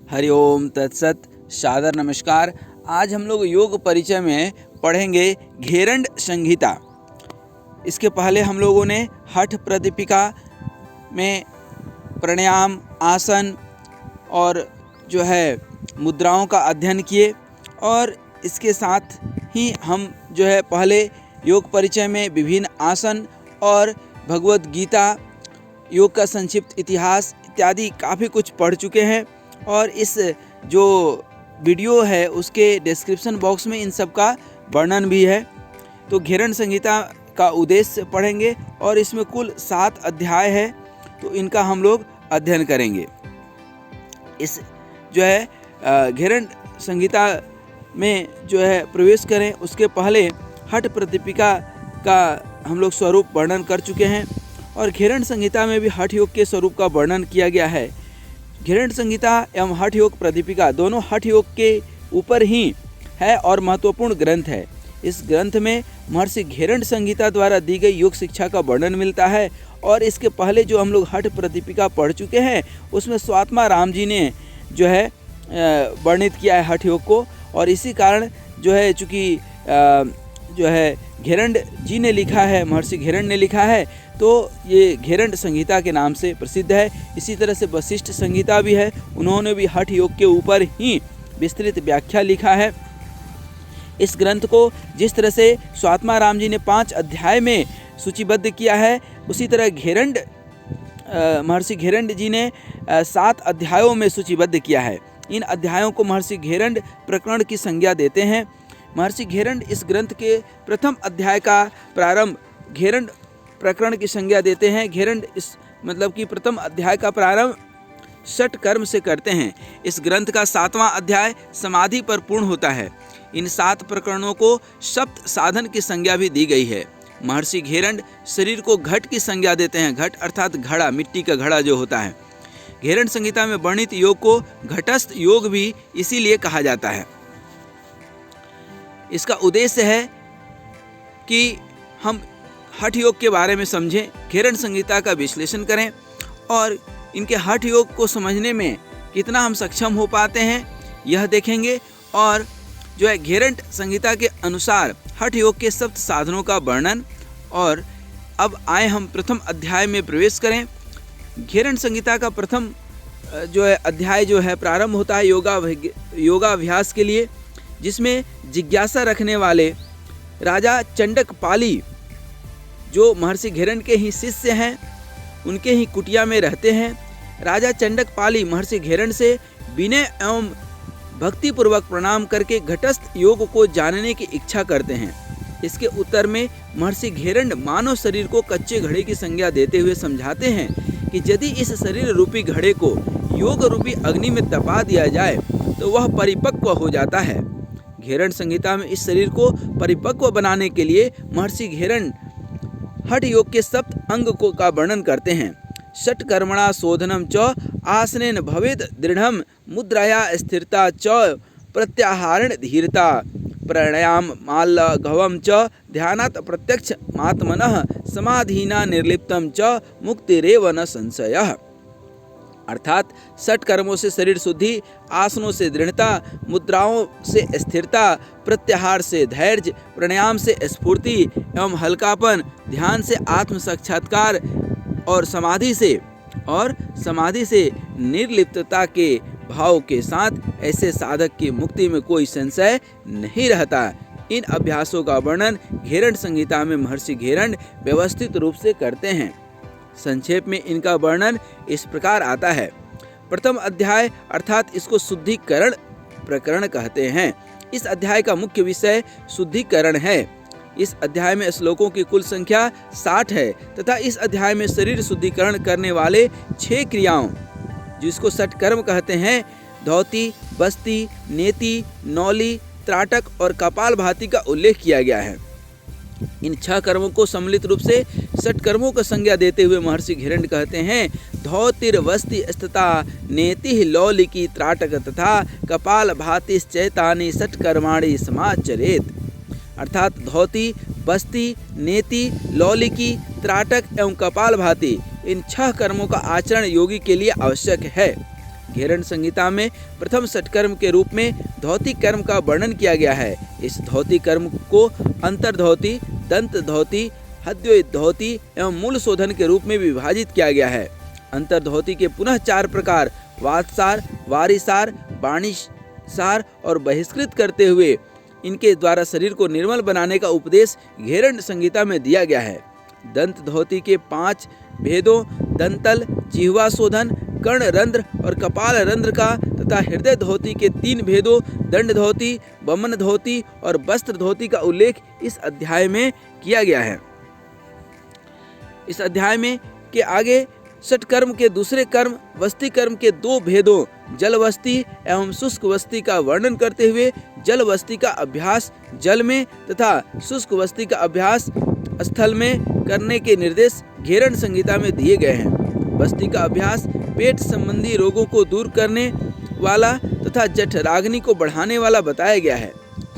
हरिओम तत्सत। सादर नमस्कार। आज हम लोग योग परिचय में पढ़ेंगे घेरंड संहिता। इसके पहले हम लोगों ने हठ प्रदीपिका में प्राणायाम, आसन और मुद्राओं का अध्ययन किए, और इसके साथ ही हम पहले योग परिचय में विभिन्न आसन और भगवत गीता, योग का संक्षिप्त इतिहास इत्यादि काफ़ी कुछ पढ़ चुके हैं। और इस जो वीडियो है उसके डिस्क्रिप्शन बॉक्स में इन सब का वर्णन भी है। तो घेरंड संहिता का उद्देश्य पढ़ेंगे और इसमें कुल 7 अध्याय है, तो इनका हम लोग अध्ययन करेंगे। इस घेरंड संहिता में प्रवेश करें उसके पहले हठ प्रदीपिका का हम लोग स्वरूप वर्णन कर चुके हैं, और घेरंड संहिता में भी हठ योग के स्वरूप का वर्णन किया गया है। घेरंड संहिता एवं हठ योग प्रदीपिका दोनों हठ योग के ऊपर ही है और महत्वपूर्ण ग्रंथ है। इस ग्रंथ में महर्षि घेरंड संहिता द्वारा दी गई योग शिक्षा का वर्णन मिलता है। और इसके पहले जो हम लोग हठ प्रदीपिका पढ़ चुके हैं उसमें स्वात्मा राम जी ने वर्णित किया है हठ योग को, और इसी कारण चूँकि घेरंड जी ने लिखा है, महर्षि घेरंड ने लिखा है, तो ये घेरंड संहिता के नाम से प्रसिद्ध है। इसी तरह से वशिष्ठ संहिता भी है, उन्होंने भी हठ योग के ऊपर ही विस्तृत व्याख्या लिखा है। इस ग्रंथ को जिस तरह से स्वात्मा राम जी ने 5 अध्याय में सूचीबद्ध किया है, उसी तरह महर्षि घेरंड जी ने 7 अध्यायों में सूचीबद्ध किया है। इन अध्यायों को महर्षि घेरंड प्रकरण की संज्ञा देते हैं। महर्षि घेरंड इस ग्रंथ के प्रथम अध्याय का प्रारंभ घेरंड प्रकरण की संज्ञा देते हैं। घेरंड इस कि प्रथम अध्याय का प्रारंभ षट कर्म से करते हैं। इस ग्रंथ का 7वां अध्याय समाधि पर पूर्ण होता है। इन 7 प्रकरणों को सप्त साधन की संज्ञा भी दी गई है। महर्षि घेरंड शरीर को घट की संज्ञा देते हैं। घट अर्थात घड़ा, मिट्टी का घड़ा जो होता है। घेरंड संहिता में वर्णित योग को घटस्थ योग भी इसीलिए कहा जाता है। इसका उद्देश्य है कि हम हठ योग के बारे में समझें, घेरंड संहिता का विश्लेषण करें और इनके हठ योग को समझने में कितना हम सक्षम हो पाते हैं यह देखेंगे। और घेरंड संहिता के अनुसार हठ योग के सप्त साधनों का वर्णन। और अब आए हम प्रथम अध्याय में प्रवेश करें। घेरंड संहिता का प्रथम अध्याय प्रारंभ होता है योगाभ्यास के लिए, जिसमें जिज्ञासा रखने वाले राजा चंडक पाली, जो महर्षि घेरंड के ही शिष्य हैं, उनके ही कुटिया में रहते हैं। राजा चंडक पाली महर्षि घेरंड से विनय एवं भक्तिपूर्वक प्रणाम करके घटस्थ योग को जानने की इच्छा करते हैं। इसके उत्तर में महर्षि घेरंड मानव शरीर को कच्चे घड़े की संज्ञा देते हुए समझाते हैं कि यदि इस शरीर रूपी घड़े को योग रूपी अग्नि में तपा दिया जाए तो वह परिपक्व हो जाता है। घेरंड संहिता में इस शरीर को परिपक्व बनाने के लिए महर्षि घेरंड हठ योग के सप्त अंग का वर्णन करते हैं। षट कर्मणा शोधनम च आसनेन भवेद दृढ़म मुद्राया स्थिरता च प्रत्याहारण धीरता प्राणायाम मालघवम च ध्यानात् प्रत्यक्ष मात्मनः समाधिना निर्लिप्तम च मुक्तिरेव न संशयः। अर्थात षट कर्मों से शरीर शुद्धि, आसनों से दृढ़ता, मुद्राओं से स्थिरता, प्रत्याहार से धैर्य, प्राणायाम से स्फूर्ति एवं हल्कापन, ध्यान से आत्म साक्षात्कार और समाधि से निर्लिप्तता के भाव के साथ ऐसे साधक की मुक्ति में कोई संशय नहीं रहता। इन अभ्यासों का वर्णन घेरंड संहिता में महर्षि घेरंड व्यवस्थित रूप से करते हैं। संक्षेप में इनका वर्णन इस प्रकार आता है। प्रथम अध्याय अर्थात इसको शुद्धिकरण प्रकरण कहते हैं। इस अध्याय का मुख्य विषय शुद्धिकरण है। इस अध्याय में श्लोकों की कुल संख्या 60 है तथा इस अध्याय में शरीर शुद्धिकरण करने वाले 6 क्रियाओं, जिसको षट कर्म कहते हैं, धौती, बस्ती, नेति, नौली, त्राटक और कपालभाति का उल्लेख किया गया है। इन 6 कर्मों को सम्मिलित रूप से षट कर्मों का संज्ञा देते हुए महर्षि घेरंड कहते हैं, धौतिर वस्ति स्थिता नेति लौलिकी त्राटक तथा कपाल भाति चैतानि षट कर्माणि समाचरेत। अर्थात धौती, बस्ती, नेति, लौलिकी, त्राटक एवं कपाल भाति इन 6 कर्मों का आचरण योगी के लिए आवश्यक है। घेरण संहिता में प्रथम षटकर्म के रूप में धौती कर्म का वर्णन किया गया है। इस धौती कर्म को अंतर्धौती, दंत धौती, हद्योत धौती एवं मूल शोधन के रूप में विभाजित किया गया है। अंतर्धौती के पुनः 4 प्रकार वातसार, वारिसार, वाणिसार और बहिष्कृत करते हुए इनके द्वारा शरीर को निर्मल बनाने का उपदेश घेरण संहिता में दिया गया है। दंत धौती के 5 भेदों दंतल, जिह्वा शोधन, कर्ण रंध्र और कपाल रंध्र का तथा हृदय धौती के 3 भेदों दंड धौती, बमन धौती और वस्त्र धौती का उल्लेख इस अध्याय में किया गया है। इस अध्याय में के आगे षटकर्म के दूसरे कर्म वस्ती कर्म के 2 भेदों जल वस्ती एवं शुष्क वस्ती का वर्णन करते हुए जल वस्ती का अभ्यास जल में तथा शुष्क वस्ती का अभ्यास स्थल में करने के निर्देश घेरण संहिता में दिए गए हैं। वस्ती का अभ्यास पेट संबंधी रोगों को दूर करने वाला तथा जठराग्नि को बढ़ाने वाला बताया गया है।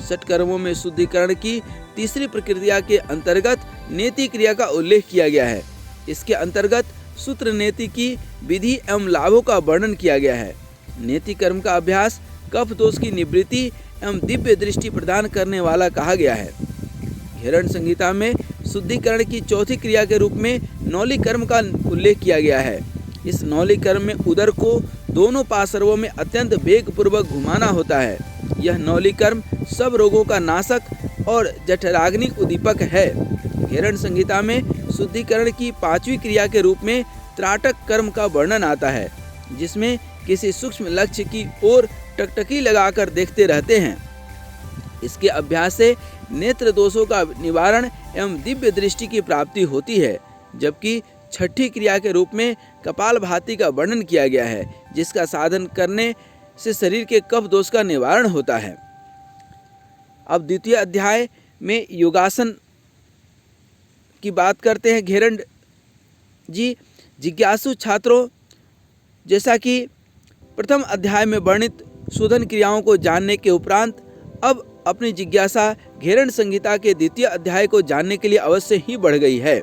षटकर्मों में शुद्धिकरण की तीसरी प्रक्रिया के अंतर्गत नेति क्रिया का उल्लेख किया गया है। इसके अंतर्गत सूत्र नेति की विधि एवं लाभों का वर्णन किया गया है। नेति कर्म का अभ्यास कफ दोष की निवृत्ति एवं दिव्य दृष्टि प्रदान करने वाला कहा गया है। घेरण संहिता में शुद्धिकरण की चौथी क्रिया के रूप में नौली कर्म का उल्लेख किया गया है। इस नौली कर्म में उदर को दोनों पार्श्वों में अत्यंत वेग पूर्वक घुमाना होता है। यह नौली कर्म सब रोगों का नाशक और जठराग्नि उद्दीपक है। घेरण संहिता में शुद्धिकरण की 5वीं क्रिया के रूप में त्राटक कर्म का वर्णन आता है, जिसमें किसी सूक्ष्म लक्ष्य की ओर टकटकी लगाकर देखते रहते हैं। इसके अभ्यास से नेत्र दोषों का निवारण एवं दिव्य दृष्टि की प्राप्ति होती है। जबकि छठी क्रिया के रूप में कपालभाति का वर्णन किया गया है, जिसका साधन करने से शरीर के कफ दोष का निवारण होता है। अब द्वितीय अध्याय में योगासन की बात करते हैं घेरण जी। जिज्ञासु छात्रों, जैसा कि प्रथम अध्याय में वर्णित शोधन क्रियाओं को जानने के उपरांत अब अपनी जिज्ञासा घेरण संहिता के द्वितीय अध्याय को जानने के लिए अवश्य ही बढ़ गई है।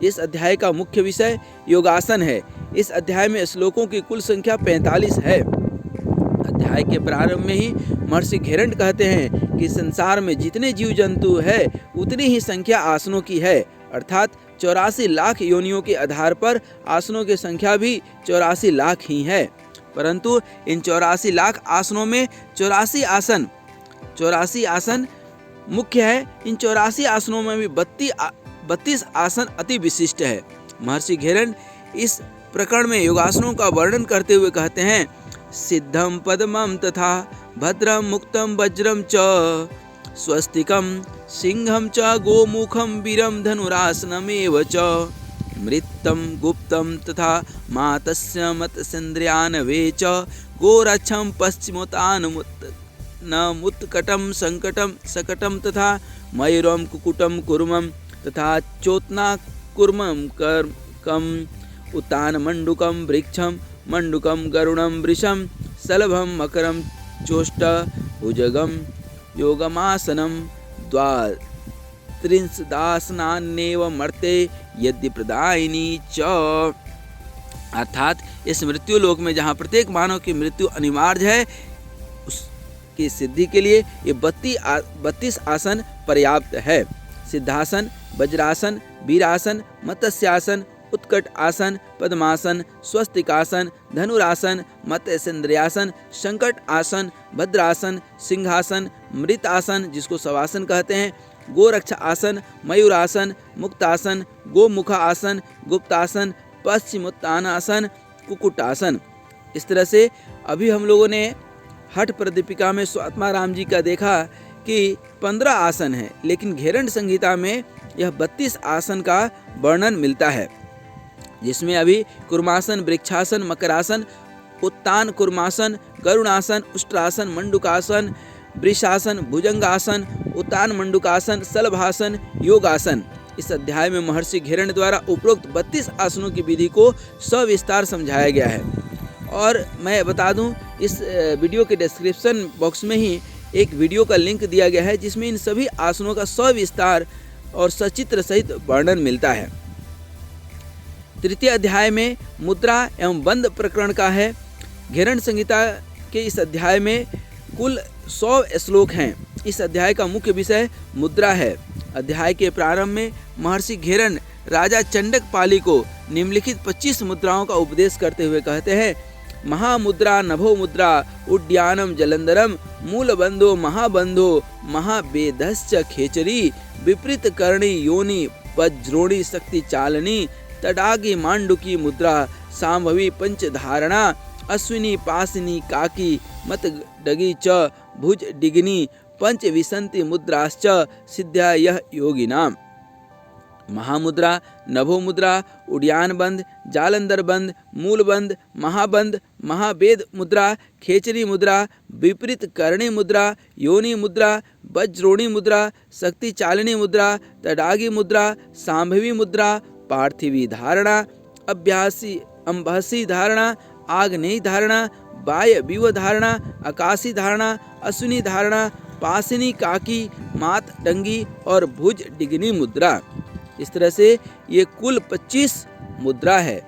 इस अध्याय का मुख्य विषय योगासन है। इस अध्याय में श्लोकों की कुल संख्या 45 है। अध्याय के प्रारंभ में ही महर्षि घेरण कहते हैं कि संसार में जितने जीव जंतु है उतनी ही संख्या आसनों की है, अर्थात 84 लाख योनियों के आधार पर आसनों की संख्या भी 84 लाख ही है। परंतु इन 84 लाख आसनों में 84 आसन मुख्य है। इन 84 आसनों में भी 32 आसन अति विशिष्ट है। महर्षि घेरण इस प्रकरण में योगासनों का वर्णन करते हुए कहते हैं, सिद्धम पद्मम तथा भद्रम मुक्तम वज्रम च स्वस्तिकम सिंहम च गोमुखम वीरम धनुरासनमेव च मृत्तम गुप्तम तथा मातस्य मत्स्येन्द्रियानवे च गोरक्षम पश्चिमोत्तानमुत्कटम संकटम सकटम तथा मयूरम कुकुटम कुर्मम तथा चोतना कुर्मम कम उत्तान मंडुकम वृक्षम मंडुकम गरुणम वृषम सलभम मकरम चोष्ट भुजगम योगमासनम द्वात्रिंशदासनान्येव मर्ते यद्य प्रदायिनी च। अर्थात इस मृत्यु लोक में जहाँ प्रत्येक मानव की मृत्यु अनिवार्य है, उसकी सिद्धि के लिए ये 32 आसन पर्याप्त है। सिद्धासन, वज्रासन, वीरासन, मत्स्यासन, उत्कट आसन, पद्मासन, स्वस्तिकासन, धनुरासन, मत्स्येन्द्रियासन, संकट आसन, भद्रासन, सिंहासन, मृतासन जिसको शवासन कहते हैं, गोरक्षा आसन, मयूरासन, मुक्तासन, गोमुखा आसन, गुप्तासन, पश्चिमोत्तानासन, कुकुटासन। इस तरह से अभी हम लोगों ने हठ प्रदीपिका में स्वात्माराम जी का देखा कि 15 आसन है, लेकिन घेरण संहिता में यह 32 आसन का वर्णन मिलता है, जिसमें अभी कुर्मासन, वृक्षासन, मकरासन, उत्तान कुर्मासन, गरुणासन, उष्ट्रासन, मंडुकासन, वृषासन, भुजंगासन, उत्तान मंडुकासन, सलभासन, योगासन। इस अध्याय में महर्षि घेरण द्वारा उपरोक्त 32 आसनों की विधि को सविस्तार समझाया गया है। और मैं बता दूं, इस वीडियो के डिस्क्रिप्शन बॉक्स में ही एक वीडियो का लिंक दिया गया है, जिसमें इन सभी आसनों का सविस्तार और सचित्र सहित वर्णन मिलता है। तृतीय अध्याय में मुद्रा एवं बंद प्रकरण का है। घेरण संहिता के इस अध्याय में कुल 100 श्लोक हैं। इस अध्याय का मुख्य विषय मुद्रा है। अध्याय के प्रारंभ में महर्षि घेरण राजा चंडक पाली को निम्नलिखित 25 मुद्राओं का उपदेश करते हुए कहते हैं, महामुद्रा नभो मुद्रा उड्यानम जलंधरम मूलबंधो महाबंधो महावेदश्च खेचरी विपरीत कर्णी योनि वज्रोणी शक्ति चालनी तडागी मांडुकी मुद्रा सांभवी पंचधारणा अश्विनी पासिनी काकी मत डगी च भुज डिग्नी पंच विसंति मुद्राश्च सिद्ध्या यह योगिनाम। महामुद्रा नभो मुद्रा उड्यान बंद जालंधर बंद मूल बंद महाबंद महावेद मुद्रा खेचरी मुद्रा विपरीत कर्णी मुद्रा योनि मुद्रा वज्रोणी मुद्रा शक्ति चालिनी मुद्रा तडागी मुद्रा सांभवी मुद्रा पार्थिवी धारणा अभ्यासी अंबहसी धारणा आग्नेयी धारणा बाह्य विव धारणा आकाशी धारणा अश्विनी धारणा पासिनी काकी मात डंगी और भुज डिग्नी मुद्रा। इस तरह से ये कुल 25 मुद्रा है।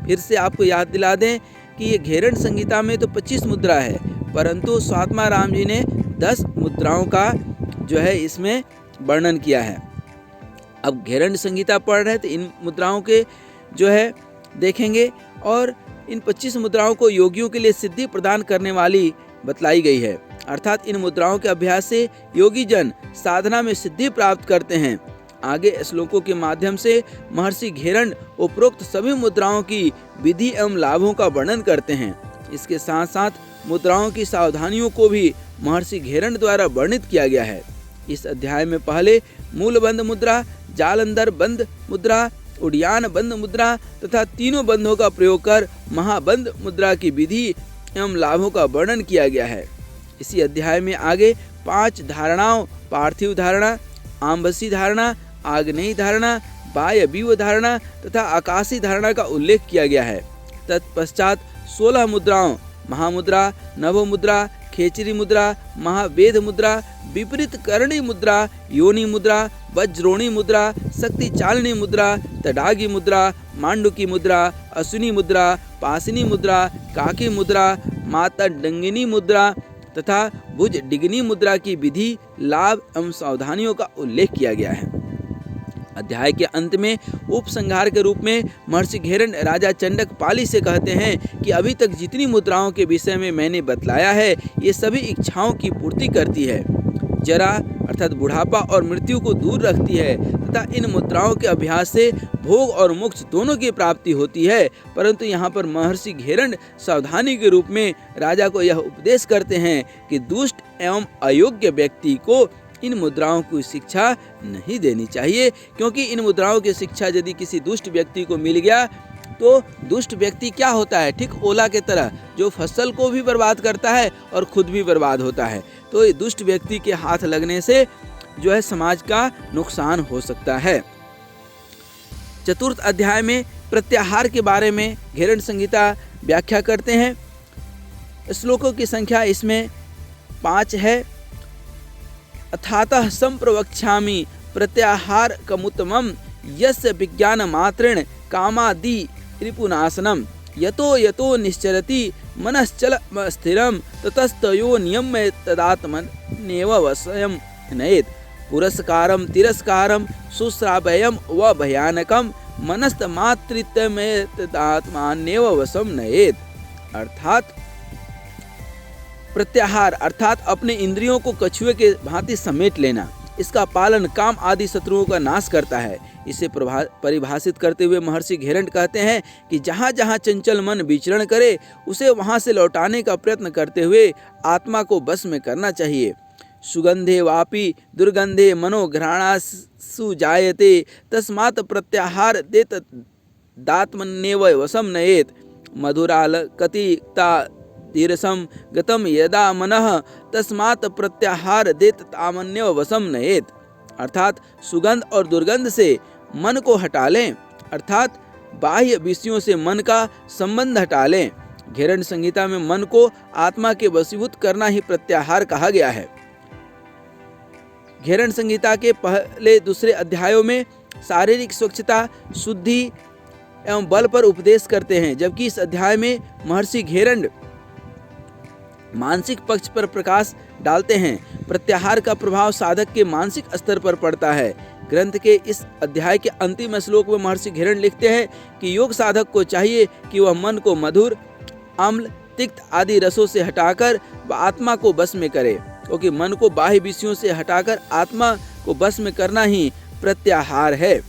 फिर से आपको याद दिला दें कि ये घेरण संहिता में तो 25 मुद्रा है, परंतु स्वात्मा राम जी ने 10 मुद्राओं का जो है इसमें वर्णन किया है। अब घेरण संहिता पढ़ रहे तो इन मुद्राओं के जो है देखेंगे, और इन 25 मुद्राओं को योगियों के लिए सिद्धि प्रदान करने वाली बतलाई गई है। अर्थात इन मुद्राओं के अभ्यास से योगी जन साधना में सिद्धि प्राप्त करते हैं। आगे श्लोकों के माध्यम से महर्षि घेरण उपरोक्त सभी मुद्राओं की विधि एवं लाभों का वर्णन करते हैं। इसके साथ साथ मुद्राओं की सावधानियों को भी महर्षि घेरण द्वारा वर्णित किया गया है। इस अध्याय में पहले मूल बंद मुद्रा, जालंधर बंद मुद्रा, उड्यान बंद मुद्रा तथा तीनों बंधों का प्रयोग कर महाबंद मुद्रा की विधि एवं लाभों का वर्णन किया गया है। इसी अध्याय में आगे 5 धारणाओं पार्थिव धारणा, आम्बसी धारणा, आग्नेयी धारणा, बाह्य विव धारणा तथा आकाशी धारणा का उल्लेख किया गया है। तत्पश्चात 16 मुद्राओं महामुद्रा, नभो मुद्रा, खेचरी मुद्रा, महावेद मुद्रा, विपरीत कर्णी मुद्रा, योनि मुद्रा, वज्रोणी मुद्रा, शक्ति चालिनी मुद्रा, तडागी मुद्रा, मांडुकी मुद्रा, अश्विनी मुद्रा, पासिनी मुद्रा, काकी मुद्रा, माता डंगिनी मुद्रा तथा भुज डिग्नी मुद्रा की विधि, लाभ एवं सावधानियों का उल्लेख किया गया है। अध्याय के अंत में उपसंहार के रूप में महर्षि घेरण राजा चंडक पाली से कहते हैं कि अभी तक जितनी मुद्राओं के विषय में मैंने बतलाया है, ये सभी इच्छाओं की पूर्ति करती है, जरा अर्थात बुढ़ापा और मृत्यु को दूर रखती है तथा इन मुद्राओं के अभ्यास से भोग और मोक्ष दोनों की प्राप्ति होती है। परंतु यहाँ पर महर्षि घेरण सावधानी के रूप में राजा को यह उपदेश करते हैं कि दुष्ट एवं अयोग्य व्यक्ति को इन मुद्राओं की शिक्षा नहीं देनी चाहिए, क्योंकि इन मुद्राओं की शिक्षा यदि किसी दुष्ट व्यक्ति को मिल गया तो दुष्ट व्यक्ति क्या होता है, ठीक ओला के तरह जो फसल को भी बर्बाद करता है और खुद भी बर्बाद होता है। तो ये दुष्ट व्यक्ति के हाथ लगने से जो है समाज का नुकसान हो सकता है। चतुर्थ अध्याय में प्रत्याहार के बारे में घेरण संहिता व्याख्या करते हैं। श्लोकों की संख्या इसमें 5 है। अथातः संप्रवक्ष्यामि प्रत्याहार कमुत्तमं यस्य विज्ञान मात्रेण कामादि रिपुनाशनम यतो यतो निश्चरति मनश्चल स्थिरम ततस्तयो नियम्य तदात्मन्येव वशयं नयेत् पुरस्कारं तिरस्कारं सुश्राव्यं व भयानकं मनस्तमात्रित्वमेव तदात्मन्येव वशं नयेत्। अर्थात प्रत्याहार अर्थात अपने इंद्रियों को कछुए के भांति समेट लेना, इसका पालन काम आदि शत्रुओं का नाश करता है। इसे परिभाषित करते हुए महर्षि घेरण कहते हैं कि जहाँ जहाँ चंचल मन विचरण करे उसे वहाँ से लौटाने का प्रयत्न करते हुए आत्मा को बस में करना चाहिए। सुगंधे वापि दुर्गंधे मनोघ्राणासु जायते तस्मात् प्रत्याहार देत दात्मन्येव वशं नयेत् मधुरालकतिता तीरसम गतम यदा मनः तस्मात् प्रत्याहार देत तामन्यव वशं नयेत्। अर्थात सुगंध और दुर्गंध से मन को हटा लें, अर्थात बाह्य विषयों से मन का संबंध हटा लें। घेरण संहिता में मन को आत्मा के वशीभूत करना ही प्रत्याहार कहा गया है। घेरण संहिता के पहले दूसरे अध्यायों में शारीरिक स्वच्छता, शुद्धि एवं बल पर उपदेश करते हैं, जबकि इस अध्याय में महर्षि घेरण मानसिक पक्ष पर प्रकाश डालते हैं। प्रत्याहार का प्रभाव साधक के मानसिक स्तर पर पड़ता है। ग्रंथ के इस अध्याय के अंतिम श्लोक में महर्षि घेरण लिखते हैं कि योग साधक को चाहिए कि वह मन को मधुर, अम्ल, तिक्त आदि रसों से हटाकर वह आत्मा को बस में करे, क्योंकि मन को बाह्य विषयों से हटाकर आत्मा को बस में करना ही प्रत्याहार है।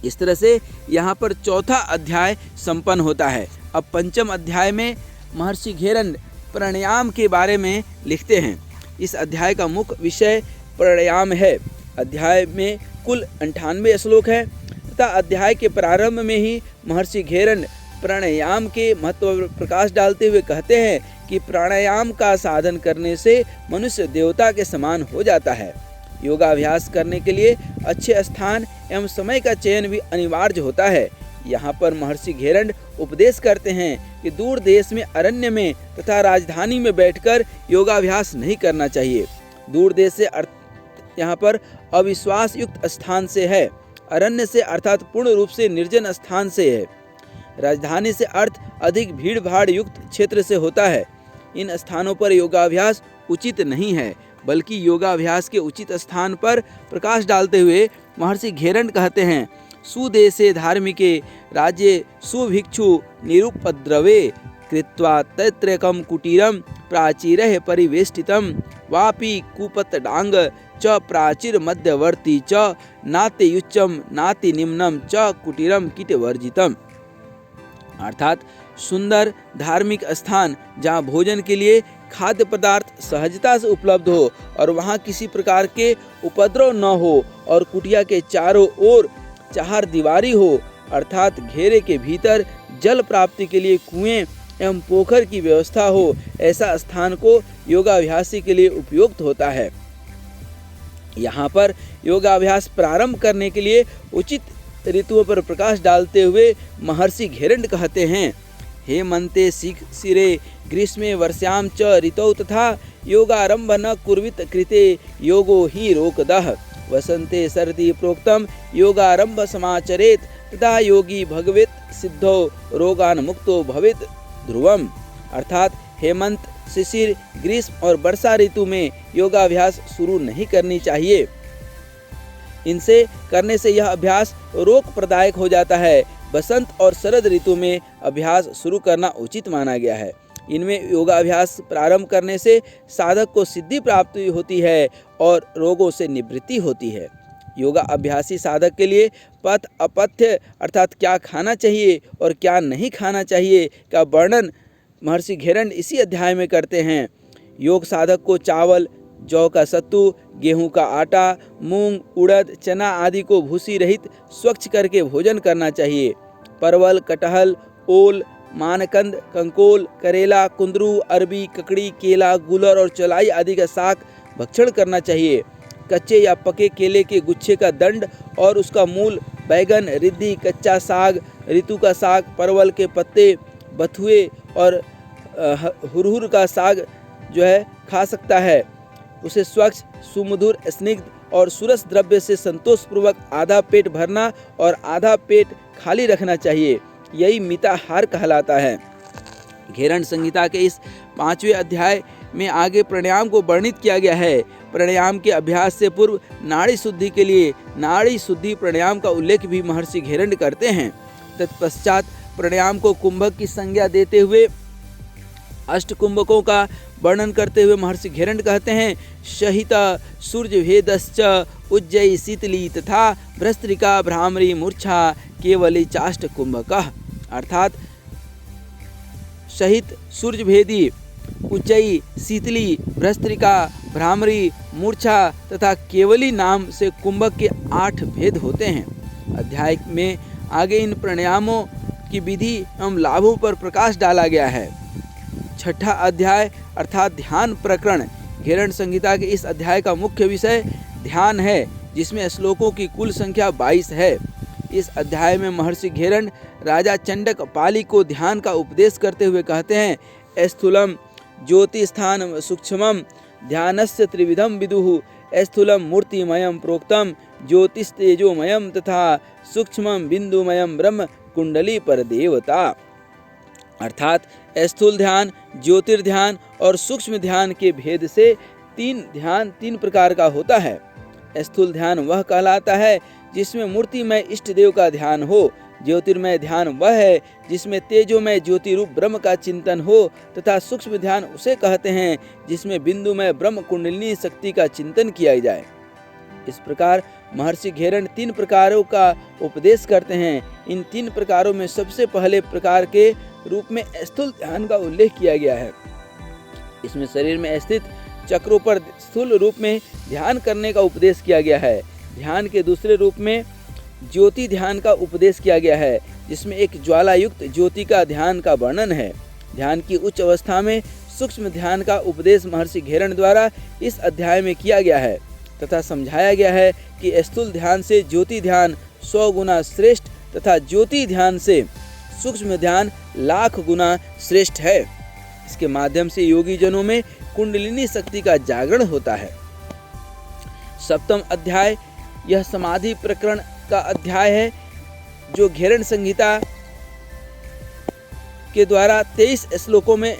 इस तरह से यहाँ पर चौथा अध्याय संपन्न होता है। अब पंचम अध्याय में महर्षि घेरण प्राणायाम के बारे में लिखते हैं। इस अध्याय का मुख्य विषय प्राणायाम है। अध्याय में कुल 98 श्लोक है तथा अध्याय के प्रारंभ में ही महर्षि घेरण प्राणायाम के महत्व पर प्रकाश डालते हुए कहते हैं कि प्राणायाम का साधन करने से मनुष्य देवता के समान हो जाता है। योगाभ्यास करने के लिए अच्छे स्थान एवं समय का चयन भी अनिवार्य होता है। यहाँ पर महर्षि घेरण उपदेश करते हैं कि दूर देश में, अरण्य में तथा राजधानी में बैठकर योगाभ्यास नहीं करना चाहिए। दूर देश से अर्थ यहाँ पर अविश्वास युक्त स्थान से है। अरण्य से अर्थात पूर्ण रूप से निर्जन स्थान से है। राजधानी से अर्थ अधिक भीड़ भाड़ युक्त क्षेत्र से होता है। इन स्थानों पर योगाभ्यास उचित नहीं है, बल्कि योगाभ्यास के उचित स्थान पर प्रकाश डालते हुए महर्षि घेरण कहते हैं, सुदेशे धार्मिके राज्ये सुभिक्षु निरुपद्रवे कृत्वा तैत्र्यकं कुटीरं प्राचीरैः परिवेष्टितं वापि कूपतडांग च प्राचीर मध्यवर्ती च नातियुच्चं नातिनिम्नं च कुटीरं कीटवर्जितम्। अर्थात सुंदर धार्मिक स्थान जहाँ भोजन के लिए खाद्य पदार्थ सहजता से उपलब्ध हो और वहाँ किसी प्रकार के उपद्रव न हो और कुटिया के चारों ओर चार दीवारी हो, अर्थात घेरे के भीतर जल प्राप्ति के लिए कुएं एवं पोखर की व्यवस्था हो, ऐसा स्थान को योगाभ्यासी के लिए उपयुक्त होता है। यहाँ पर योगाभ्यास प्रारंभ करने के लिए उचित ऋतुओं पर प्रकाश डालते हुए महर्षि घेरण कहते हैं, हेमंते शिशिरे ग्रीष्मे वर्ष्यां च ऋतौ तथा योगारंभ न कुर्वित कृते योगो हि रोकदः वसंते सर्दी प्रोक्तम योगारंभ समाचरेत तथा योगी भगवत सिद्धो रोगान मुक्तो भवेत ध्रुवम। अर्थात हेमंत, शिशिर, ग्रीष्म और वर्षा ऋतु में योगाभ्यास शुरू नहीं करनी चाहिए। इनसे करने से यह अभ्यास रोग प्रदायक हो जाता है। बसंत और शरद ऋतु में अभ्यास शुरू करना उचित माना गया है। इनमें योगाभ्यास प्रारंभ करने से साधक को सिद्धि प्राप्त होती है और रोगों से निवृत्ति होती है। योगा अभ्यासी साधक के लिए पथ अपथ्य अर्थात क्या खाना चाहिए और क्या नहीं खाना चाहिए का वर्णन महर्षि घेरण इसी अध्याय में करते हैं। योग साधक को चावल, जौ का सत्तू, गेहूं का आटा, मूंग, उड़द, चना आदि को भूसी रहित स्वच्छ करके भोजन करना चाहिए। परवल, कटहल, ओल, मानकंद, कंकोल, करेला, कुंदरू, अरबी, ककड़ी, केला, गुलर और चौलाई आदि का साग भक्षण करना चाहिए। कच्चे या पके केले के गुच्छे का दंड और उसका मूल, बैगन, रिद्धी, कच्चा साग, ऋतु का साग, परवल के पत्ते, बथुए और हुरहुर का साग जो है खा सकता है। उसे स्वच्छ, सुमधुर, स्निग्ध और सुरस द्रव्य से संतोषपूर्वक आधा पेट भरना और आधा पेट खाली रखना चाहिए। यही मिताहार कहलाता है। घेरण संहिता के इस 5वें अध्याय में आगे प्राणायाम को वर्णित किया गया है। प्राणायाम के अभ्यास से पूर्व नाड़ी शुद्धि के लिए नाड़ी शुद्धि प्राणायाम का उल्लेख भी महर्षि घेरण करते हैं। तत्पश्चात प्राणायाम को कुंभक की संज्ञा देते हुए अष्ट कुंभकों का वर्णन करते हुए महर्षि घेरण कहते हैं, शहिता सूर्यभेदश्च उज्जयी शीतली तथा भ्रस्त्रिका भ्रामरी मूर्छा केवली चाष्ट कुंभकः। अर्थात शहित, सूर्यभेदी, उज्जयी, शीतली, भ्रस्त्रिका, भ्रामरी, मूर्छा तथा केवली नाम से कुंभक के 8 भेद होते हैं। अध्याय में आगे इन प्राणायामों की विधि एवं लाभों पर प्रकाश डाला गया है। छठा अध्याय अर्थात ध्यान प्रकरण। घेरण संहिता के इस अध्याय का मुख्य विषय ध्यान है, जिसमें श्लोकों की कुल संख्या 22 है। इस अध्याय में महर्षि घेरण राजा चंडक पाली को ध्यान का उपदेश करते हुए कहते हैं, स्थूलम ज्योतिस्थान सूक्ष्मम ध्यानस्य त्रिविधम विदुः स्थूलम मूर्तिमयम प्रोक्तम ज्योतिस्तेजोमयम तथा सूक्ष्मम बिंदुमयम ब्रह्म कुंडली पर देवता। अर्थात स्थूल ध्यान, ज्योतिर्ध्यान और सूक्ष्म ध्यान के भेद से तीन प्रकार का होता है। स्थूल ध्यान वह कहलाता है जिसमें मूर्तिमय इष्ट देव का ध्यान हो। ज्योतिर्मय ध्यान वह है जिसमें तेजोमय ज्योति रूप ब्रह्म का चिंतन हो, तथा सूक्ष्म ध्यान उसे कहते हैं जिसमें बिंदुमय ब्रह्म कुंडलिनी शक्ति का चिंतन किया जाए। इस प्रकार महर्षि घेरण 3 प्रकारों का उपदेश करते हैं। इन 3 प्रकारों में सबसे पहले प्रकार के रूप में स्थूल ध्यान का उल्लेख किया गया है। इसमें शरीर में स्थित चक्रों पर स्थूल रूप में ध्यान करने का उपदेश किया गया है। ध्यान के दूसरे रूप में ज्योति ध्यान का उपदेश किया गया है, जिसमें एक ज्वाला युक्त ज्योति का ध्यान का वर्णन है। ध्यान की उच्च अवस्था में सूक्ष्म ध्यान का उपदेश महर्षि घेरण द्वारा इस अध्याय में किया गया है तथा समझाया गया है कि स्थूल ध्यान से ज्योति ध्यान 100 गुना श्रेष्ठ तथा ज्योति ध्यान से सूक्ष्म ध्यान लाख गुना श्रेष्ठ है। इसके माध्यम से योगी जनों में कुंडलिनी शक्ति का जागरण होता है। 7वां अध्याय यह समाधि प्रकरण का अध्याय है, जो घेरण संहिता के द्वारा 23 श्लोकों में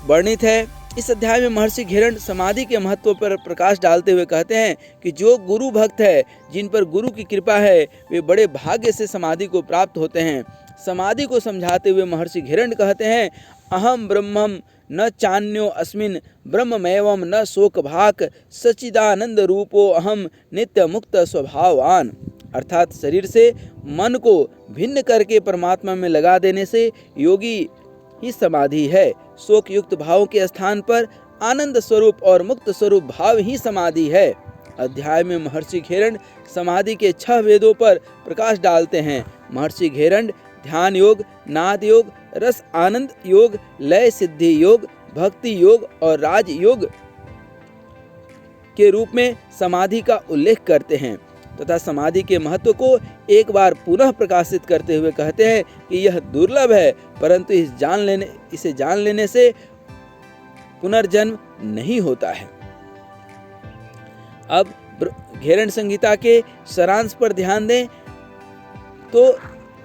वर्णित है। इस अध्याय में महर्षि घेरण समाधि के महत्व पर प्रकाश डालते हुए कहते हैं कि जो गुरु भक्त है, जिन पर गुरु की कृपा है, वे बड़े भाग्य से समाधि को प्राप्त होते हैं। समाधि को समझाते हुए महर्षि घेरण कहते हैं, अहम ब्रह्मम न चान्यो अस्मिन् ब्रह्ममेवं न शोक भाक सच्चिदानंद रूपो अहम नित्य मुक्त स्वभावान। अर्थात शरीर से मन को भिन्न करके परमात्मा में लगा देने से योगी ही समाधि है। शोक युक्त भाव के स्थान पर आनंद स्वरूप और मुक्त स्वरूप भाव ही समाधि है। अध्याय में महर्षि घेरण समाधि के 6 वेदों पर प्रकाश डालते हैं। महर्षि घेरण ध्यान योग, नाद योग, रस आनंद योग, लय सिद्धि योग, भक्ति योग और राज योग के रूप में समाधि का उल्लेख करते हैं तथा समाधि के महत्व को एक बार पुनः प्रकाशित करते हुए कहते हैं कि यह दुर्लभ है, परंतु इसे जान लेने से पुनर्जन्म नहीं होता है। अब घेरण संहिता के सारांश पर ध्यान दें तो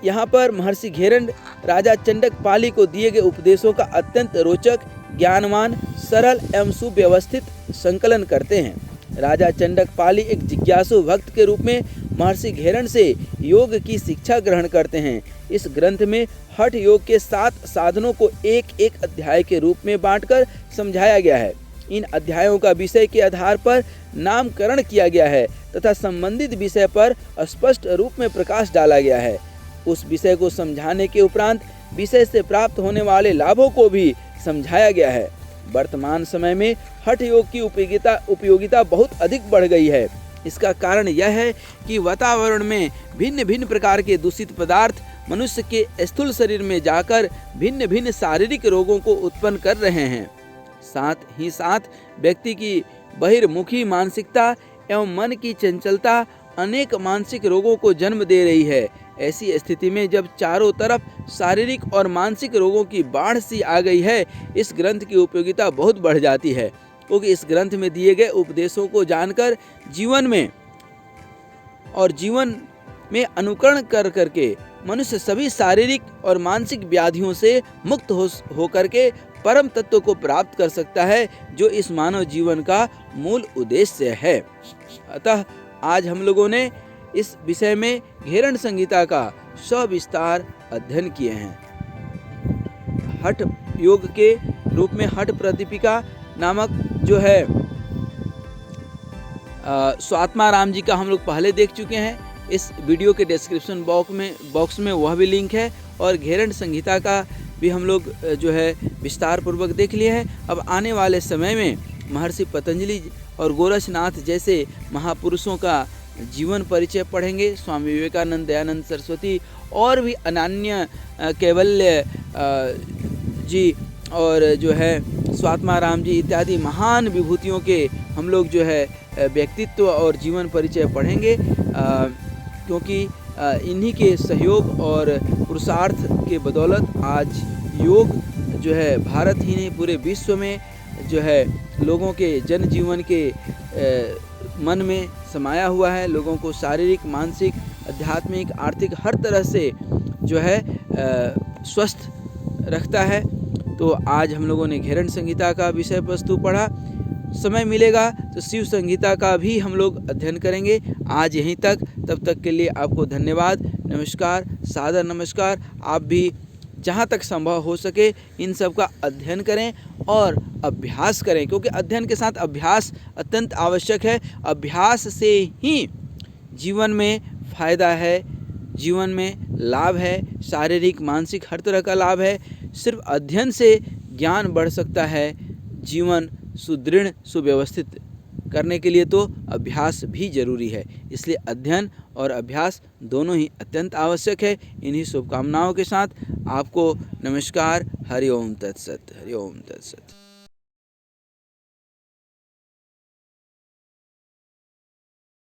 यहाँ पर महर्षि घेरण राजा चंडक पाली को दिए गए उपदेशों का अत्यंत रोचक, ज्ञानवान, सरल एवं सुव्यवस्थित संकलन करते हैं। राजा चंडक पाली एक जिज्ञासु भक्त के रूप में महर्षि घेरण से योग की शिक्षा ग्रहण करते हैं। इस ग्रंथ में हठ योग के 7 साधनों को एक एक अध्याय के रूप में बांटकर समझाया गया है। इन अध्यायों का विषय के आधार पर नामकरण किया गया है तथा संबंधित विषय पर स्पष्ट रूप में प्रकाश डाला गया है। उस विषय को समझाने के उपरांत विषय से प्राप्त होने वाले लाभों को भी समझाया गया है। वर्तमान समय में हठ योग की उपयोगिता बहुत अधिक बढ़ गई है। इसका कारण यह है कि वातावरण में भिन्न भिन्न प्रकार के दूषित पदार्थ मनुष्य के स्थूल शरीर में जाकर भिन्न भिन्न शारीरिक रोगों को उत्पन्न कर रहे हैं। साथ ही साथ व्यक्ति की बहिर्मुखी मानसिकता एवं मन की चंचलता अनेक मानसिक रोगों को जन्म दे रही है। ऐसी स्थिति में जब चारों तरफ शारीरिक और मानसिक रोगों की बाढ़ सी आ गई है, इस ग्रंथ की उपयोगिता बहुत बढ़ जाती है, क्योंकि इस ग्रंथ में दिए गए उपदेशों को जानकर जीवन में अनुकरण करके मनुष्य सभी शारीरिक और मानसिक व्याधियों से मुक्त हो करके परम तत्व को प्राप्त कर सकता है, जो इस मानव जीवन का मूल उद्देश्य है। अतः आज हम लोगों ने इस विषय में घेरण संहिता का सविस्तार अध्ययन किए हैं। हठ योग के रूप में हठ प्रदीपिका नामक जो है स्वात्माराम जी का हम लोग पहले देख चुके हैं। इस वीडियो के डिस्क्रिप्शन बॉक्स में वह भी लिंक है और घेरण संहिता का भी हम लोग जो है विस्तार पूर्वक देख लिए हैं। अब आने वाले समय में महर्षि पतंजलि और गोरक्षनाथ जैसे महापुरुषों का जीवन परिचय पढ़ेंगे। स्वामी विवेकानंद, दयानंद सरस्वती और भी अनन्य कैवल्य जी और जो है स्वात्माराम जी इत्यादि महान विभूतियों के हम लोग जो है व्यक्तित्व और जीवन परिचय पढ़ेंगे, क्योंकि इन्हीं के सहयोग और पुरुषार्थ के बदौलत आज योग जो है भारत ही नहीं पूरे विश्व में जो है लोगों के जनजीवन के मन में समाया हुआ है। लोगों को शारीरिक, मानसिक, आध्यात्मिक, आर्थिक हर तरह से जो है स्वस्थ रखता है। तो आज हम लोगों ने घेरण संहिता का विषय वस्तु पढ़ा। समय मिलेगा तो शिव संहिता का भी हम लोग अध्ययन करेंगे। आज यहीं तक, तब तक के लिए आपको धन्यवाद, नमस्कार, सादर नमस्कार। आप भी जहाँ तक संभव हो सके इन सब का अध्ययन करें और अभ्यास करें, क्योंकि अध्ययन के साथ अभ्यास अत्यंत आवश्यक है। अभ्यास से ही जीवन में फायदा है, जीवन में लाभ है, शारीरिक मानसिक हर तरह का लाभ है। सिर्फ अध्ययन से ज्ञान बढ़ सकता है। जीवन सुदृढ़ सुव्यवस्थित करने के लिए तो अभ्यास भी जरूरी है। इसलिए अध्ययन और अभ्यास दोनों ही अत्यंत आवश्यक है। इन्हीं शुभकामनाओं के साथ आपको नमस्कार। हरि ओम तत्सत, हरि ओम तत्सत।